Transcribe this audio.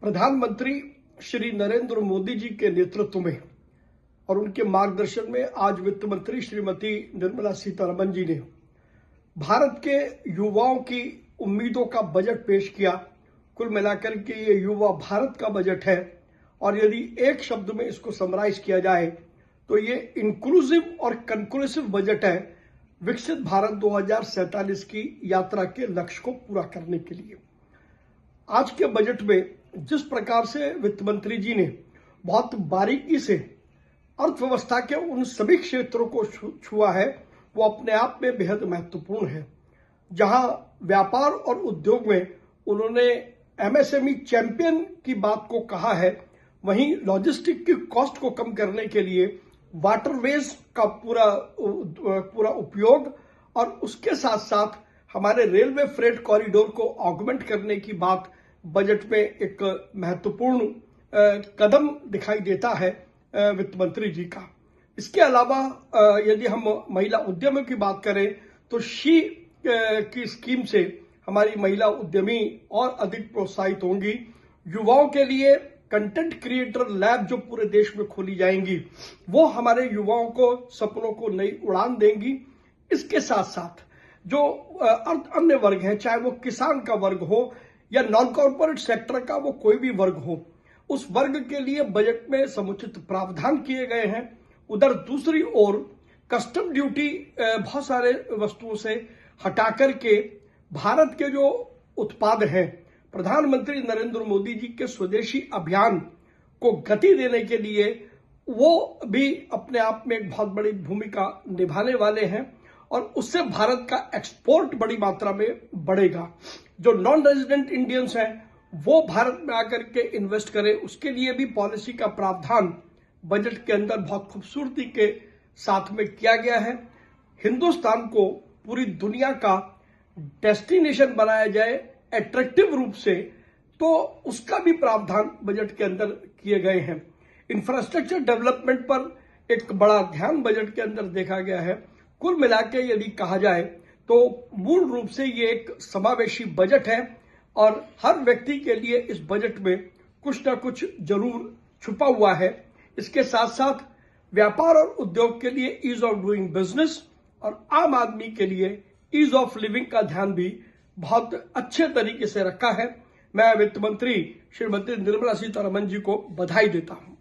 प्रधानमंत्री श्री नरेंद्र मोदी जी के नेतृत्व में और उनके मार्गदर्शन में आज वित्त मंत्री श्रीमती निर्मला सीतारमण जी ने भारत के युवाओं की उम्मीदों का बजट पेश किया। कुल मिलाकर के ये युवा भारत का बजट है और यदि एक शब्द में इसको समराइज किया जाए तो ये इंक्लूसिव और कंक्लूसिव बजट है विकसित भारत 2047 की यात्रा के लक्ष्य को पूरा करने के लिए। आज के बजट में जिस प्रकार से वित्त मंत्री जी ने बहुत बारीकी से अर्थव्यवस्था के उन सभी क्षेत्रों को छुआ है वो अपने आप में बेहद महत्वपूर्ण है। जहां व्यापार और उद्योग में उन्होंने एमएसएमई चैंपियन की बात को कहा है, वहीं लॉजिस्टिक की कॉस्ट को कम करने के लिए वाटरवेज का पूरा उपयोग और उसके साथ साथ हमारे रेलवे फ्रेट कॉरिडोर को ऑगमेंट करने की बात बजट में एक महत्वपूर्ण कदम दिखाई देता है वित्त मंत्री जी का। इसके अलावा यदि हम महिला उद्यमियों की बात करें तो शी की स्कीम से हमारी महिला उद्यमी और अधिक प्रोत्साहित होंगी। युवाओं के लिए कंटेंट क्रिएटर लैब जो पूरे देश में खोली जाएंगी वो हमारे युवाओं को सपनों को नई उड़ान देंगी। इसके साथ साथ जो अन्य वर्ग है, चाहे वो किसान का वर्ग हो या नॉन कॉर्पोरेट सेक्टर का वो कोई भी वर्ग हो, उस वर्ग के लिए बजट में समुचित प्रावधान किए गए हैं। उधर दूसरी ओर कस्टम ड्यूटी बहुत सारे वस्तुओं से हटा करके भारत के जो उत्पाद हैं, प्रधानमंत्री नरेंद्र मोदी जी के स्वदेशी अभियान को गति देने के लिए वो भी अपने आप में एक बहुत बड़ी भूमिका निभाने वाले हैं और उससे भारत का एक्सपोर्ट बड़ी मात्रा में बढ़ेगा। जो नॉन रेजिडेंट इंडियंस हैं वो भारत में आकर के इन्वेस्ट करें, उसके लिए भी पॉलिसी का प्रावधान बजट के अंदर बहुत खूबसूरती के साथ में किया गया है। हिंदुस्तान को पूरी दुनिया का डेस्टिनेशन बनाया जाए अट्रैक्टिव रूप से, तो उसका भी प्रावधान बजट के अंदर किए गए हैं। इंफ्रास्ट्रक्चर डेवलपमेंट पर एक बड़ा ध्यान बजट के अंदर देखा गया है। कुल मिलाकर यदि कहा जाए तो मूल रूप से ये एक समावेशी बजट है और हर व्यक्ति के लिए इस बजट में कुछ ना कुछ जरूर छुपा हुआ है। इसके साथ साथ व्यापार और उद्योग के लिए ईज ऑफ डूइंग बिजनेस और आम आदमी के लिए ईज ऑफ लिविंग का ध्यान भी बहुत अच्छे तरीके से रखा है। मैं वित्त मंत्री श्रीमती निर्मला सीतारमण जी को बधाई देता हूं।